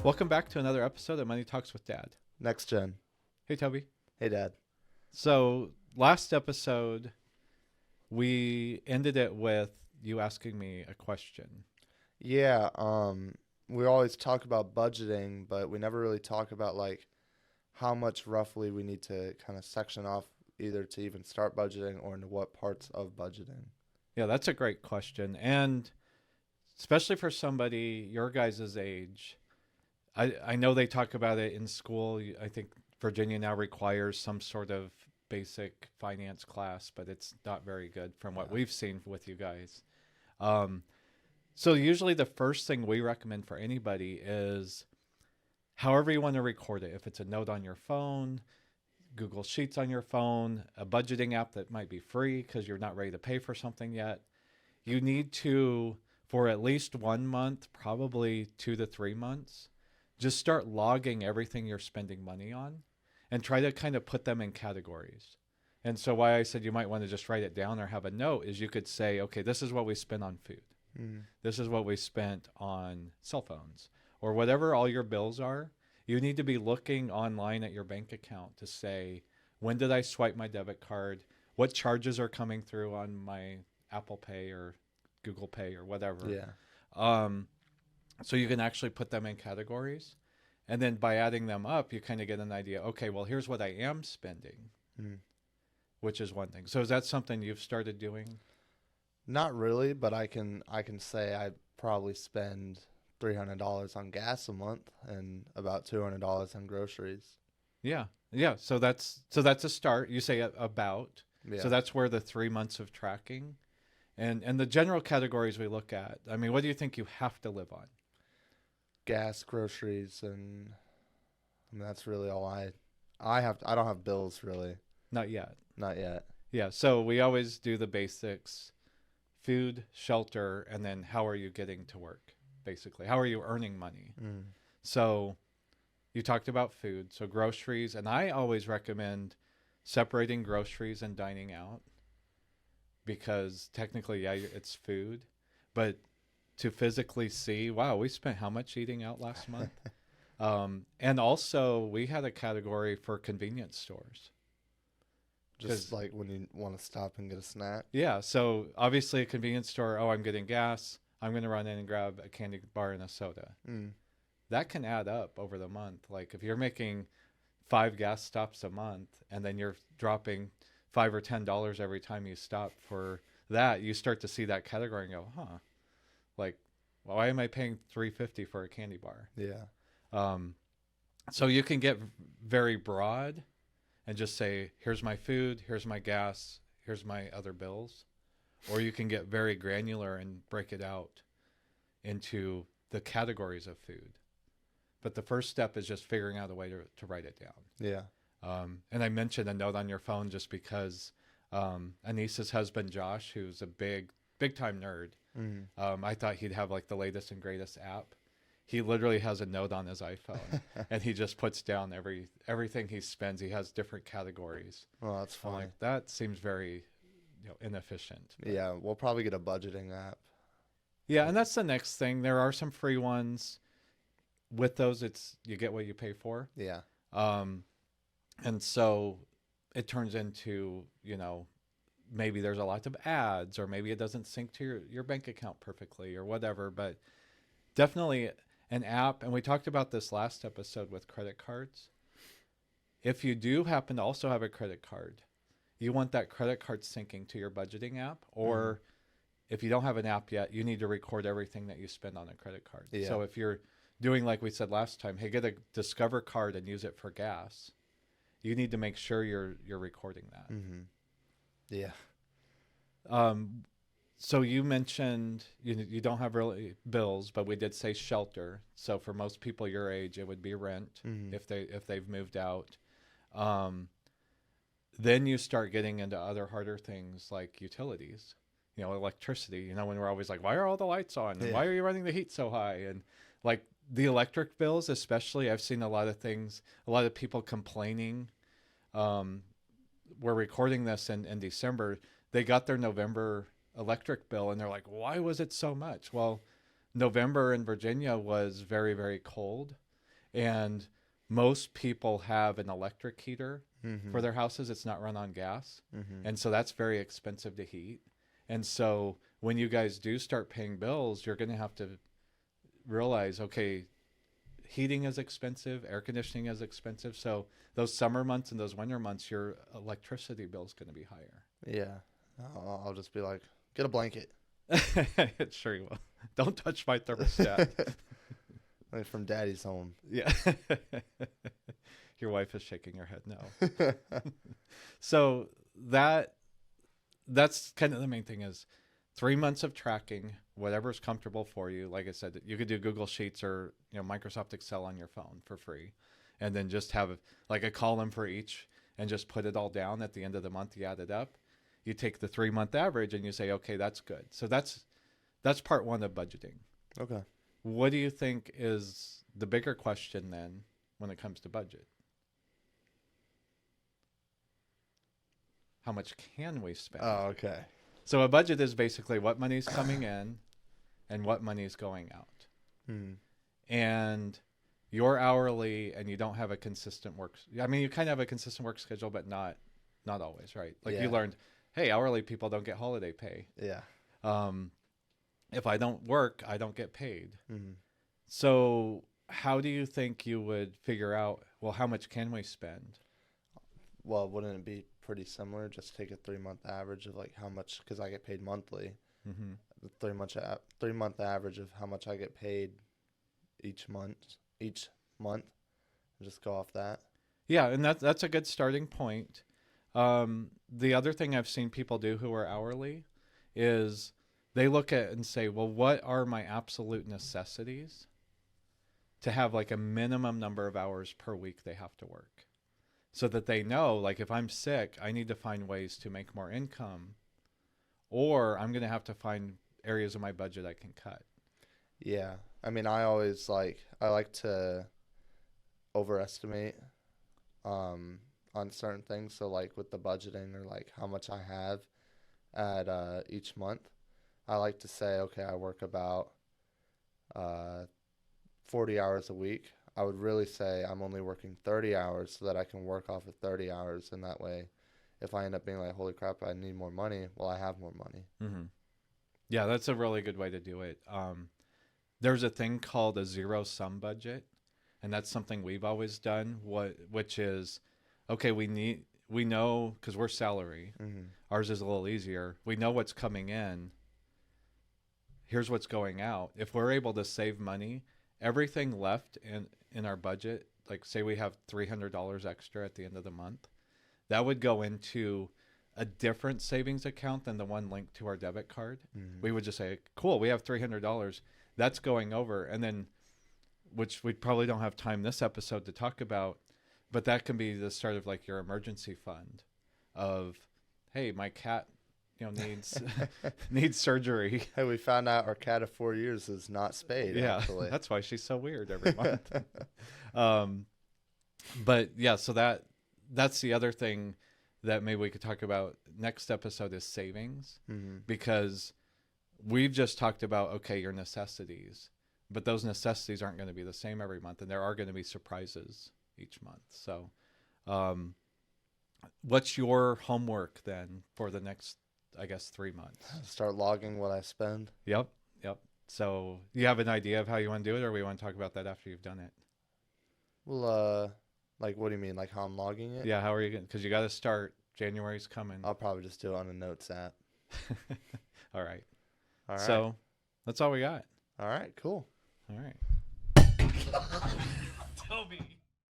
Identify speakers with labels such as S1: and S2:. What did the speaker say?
S1: Welcome back to another episode of Money Talks with Dad.
S2: NextGen.
S1: Hey, Toby.
S2: Hey, Dad.
S1: So, last episode, we ended it with you asking me a question.
S2: Yeah, we always talk about budgeting, but we never really talk about like how much roughly we need to kind of section off either to even start budgeting or into what parts of budgeting.
S1: Yeah, that's a great question. And especially for somebody your guys' age, I know they talk about it in school. I think Virginia now requires some sort of basic finance class, but it's not very good from what we've seen with you guys. So usually the first thing we recommend for anybody is however you want to record it. If it's a note on your phone, Google Sheets on your phone, a budgeting app that might be free because you're not ready to pay for something yet, you need to, for at least 1 month, probably 2 to 3 months, just start logging everything you're spending money on and try to kind of put them in categories. And so why I said you might want to just write it down or have a note is you could say, okay, this is what we spent on food. This is what we spent on cell phones or whatever all your bills are. You need to be looking online at your bank account to say, when did I swipe my debit card? What charges are coming through on my Apple Pay or Google Pay or whatever?
S2: Yeah.
S1: So you can actually put them in categories. And then by adding them up, you kind of get an idea. Okay, well, here's what I am spending, which is one thing. So is that something you've started doing?
S2: Not really, but I can say I probably spend $300 on gas a month and about $200 on groceries.
S1: Yeah. Yeah. So that's a start. You say about.
S2: Yeah.
S1: So that's where the 3 months of tracking and the general categories we look at. I mean, what do you think you have to live on?
S2: Gas, groceries, and I mean, that's really all I have. I don't have bills really.
S1: Not yet.
S2: Not yet.
S1: Yeah. So we always do the basics: food, shelter, and then how are you getting to work? Basically, how are you earning money? So you talked about food, so groceries, and I always recommend separating groceries and dining out because technically, yeah, it's food, but to physically see, wow, we spent how much eating out last month? And also, we had a category for convenience stores.
S2: Just like when you want to stop and get a snack.
S1: Yeah, so obviously a convenience store, oh, I'm getting gas. I'm going to run in and grab a candy bar and a soda. That can add up over the month. Like if you're making 5 gas stops a month and then you're dropping $5 or $10 every time you stop for that, you start to see that category and go, huh, like, why am I paying $3.50 for a candy bar?
S2: Yeah.
S1: So you can get very broad and just say, here's my food, here's my gas, here's my other bills. Or you can get very granular and break it out into the categories of food. But the first step is just figuring out a way to write it down.
S2: Yeah.
S1: And I mentioned a note on your phone just because Anissa's husband, Josh, who's a big time nerd, I thought he'd have like the latest and greatest app. He literally has a note on his iPhone and he just puts down everything he spends. He has different categories.
S2: Well, that's fine.
S1: Like, that seems very inefficient.
S2: Yeah, we'll probably get a budgeting app.
S1: Yeah, and that's the next thing. There are some free ones. With those, it's you get what you pay for.
S2: Yeah.
S1: And so it turns into, maybe there's a lot of ads or maybe it doesn't sync to your bank account perfectly or whatever, but definitely an app. And we talked about this last episode with credit cards. If you do happen to also have a credit card, you want that credit card syncing to your budgeting app, or if you don't have an app yet, you need to record everything that you spend on a credit card.
S2: Yeah.
S1: So if you're doing like we said last time, hey, get a Discover card and use it for gas, you need to make sure you're recording that.
S2: Yeah.
S1: So you mentioned you don't have really bills, but we did say shelter. So for most people your age, it would be rent if they've moved out. Then you start getting into other harder things like utilities, electricity. When we're always like, why are all the lights on? And why are you running the heat so high? And like the electric bills, especially, I've seen a lot of people complaining. We're recording this in December. They got their November electric bill and they're like, why was it so much? Well, November in Virginia was very, very cold. And most people have an electric heater
S2: Mm-hmm.
S1: for their houses. It's not run on gas.
S2: Mm-hmm.
S1: And so that's very expensive to heat. And so when you guys do start paying bills, you're going to have to realize, okay, heating is expensive, air conditioning is expensive. So those summer months and those winter months, your electricity bill is going to be higher.
S2: Yeah. I'll just be like, get a blanket.
S1: Sure you will. Don't touch my thermostat.
S2: Like from daddy's home.
S1: Yeah. Your wife is shaking her head no. So that's kind of the main thing is 3 months of tracking, whatever's comfortable for you. Like I said, you could do Google Sheets or Microsoft Excel on your phone for free, and then just have like a column for each, and just put it all down at the end of the month. You add it up, you take the 3-month average, and you say, okay, that's good. So that's part one of budgeting.
S2: Okay.
S1: What do you think is the bigger question then when it comes to budget? How much can we spend?
S2: Oh, okay.
S1: So a budget is basically what money's coming in and what money's going out.
S2: Mm.
S1: And you're hourly and you don't have a consistent work. I mean, you kind of have a consistent work schedule, but not always, right? Like you
S2: Yeah.
S1: learned, hey, hourly people don't get holiday pay.
S2: Yeah.
S1: If I don't work, I don't get paid.
S2: Mm-hmm.
S1: So how do you think you would figure out, well, how much can we spend?
S2: Well, wouldn't it be pretty similar? Just take a 3-month average of like how much, because I get paid monthly.
S1: Mm-hmm.
S2: The 3-month average of how much I get paid each month. Just go off that.
S1: Yeah, and that's a good starting point. The other thing I've seen people do who are hourly is they look at and say, well, what are my absolute necessities to have like a minimum number of hours per week they have to work, so that they know, like, if I'm sick, I need to find ways to make more income, or I'm going to have to find areas of my budget I can cut.
S2: Yeah. I mean, I like to overestimate on certain things. So like with the budgeting or like how much I have at each month, I like to say, okay, I work about 40 hours a week. I would really say I'm only working 30 hours so that I can work off of 30 hours. And that way, if I end up being like, holy crap, I need more money, well, I have more money.
S1: Mm-hmm. Yeah, that's a really good way to do it. There's a thing called a zero-sum budget, and that's something we've always done, which is, okay, we know, because we're salary,
S2: Mm-hmm.
S1: ours is a little easier. We know what's coming in. Here's what's going out. If we're able to save money, everything left in our budget, like say we have $300 extra at the end of the month, that would go into a different savings account than the one linked to our debit card.
S2: Mm-hmm.
S1: We would just say, cool, we have $300. That's going over. And then, which we probably don't have time this episode to talk about, but that can be the start of like your emergency fund of, hey, my cat, needs surgery.
S2: Hey, we found out our cat of 4 years is not spayed.
S1: Yeah,
S2: Actually.
S1: that's why she's so weird every month. But yeah, so that's the other thing that maybe we could talk about next episode is savings,
S2: Mm-hmm.
S1: because we've just talked about, okay, your necessities, but those necessities aren't going to be the same every month, and there are going to be surprises each month. So what's your homework then for the next, I guess, 3 months?
S2: Start logging what I spend.
S1: Yep. So you have an idea of how you want to do it, or we want to talk about that after you've done it?
S2: Well, like, what do you mean? Like how I'm logging it?
S1: Yeah, how are you going to, because you got to start, January's coming.
S2: I'll probably just do it on a notes app.
S1: All right.
S2: All right.
S1: So that's all we got.
S2: All right, cool.
S1: All right. Tell me.